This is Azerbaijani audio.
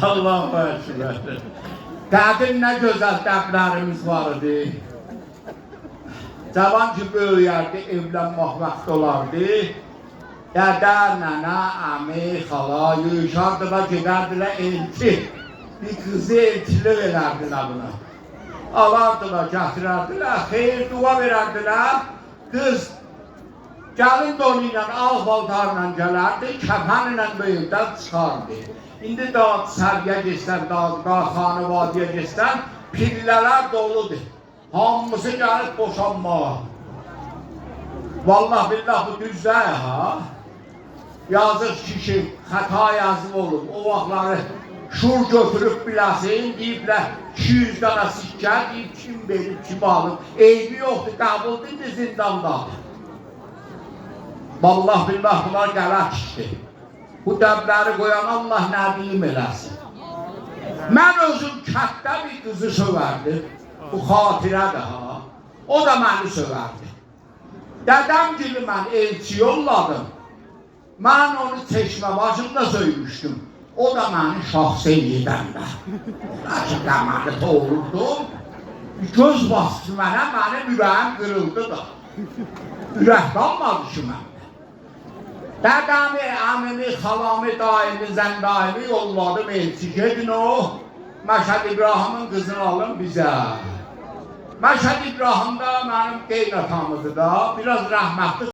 Allah'a şükür. Qədim nə gözəl dəblərimiz var idi. Cavan ki böyüyərdi, evlənmək vaxtı olardı. Dədə, nənə, əmi, xala yığışardılar, gedərdilər elçi. Bir qızı elçili verərdilər buna. Alardılar, gətirərdilər, xeyir dua verərdilər. Qız gəlin donu ilə, ağ baltarla gələrdi, kəfən ilə böyükdən çıxardı. İndi daha səriyə geçsən, daha Qarxanı vadiyə geçsən, pillələr doludur. Hamısı gəlib boşanmağa. Vallahi billah bu düzdür ha. Yazıq kişi, xəta yazıb olub. O vaxtları şur götürüb biləsin, deyiblər 200 dana sikkə, deyib kim verib, kim alıb. Eybi yoxdur, qəbuldur, indi zindandadır. Vallahi billah bunlar qələt işdir. Bu dəbləri qoyan Allah nə deyim eləsin. Mən özüm kətdə bir qızı sövərdim. Bu xatirədir ha. O da məni sövərdi. Dədəm gibi mən elçi yolladım. Mən onu çeşmə başında söymüşdüm. O da məni şahsen yedəndə. Lakin dəməli doğruldu. Göz bastı mənə, mənim ürəyim qırıldı da. Ürək qalmadı ki məndə. Dədəmi, əmimi, xalamı, daimi, zəndaimi yolladım elçi. Gedin o, Məşəd İbrahim'in qızını alın bizə. Məşəd İbrahim da mənim qeynatamıdır da, biraz rəhmətli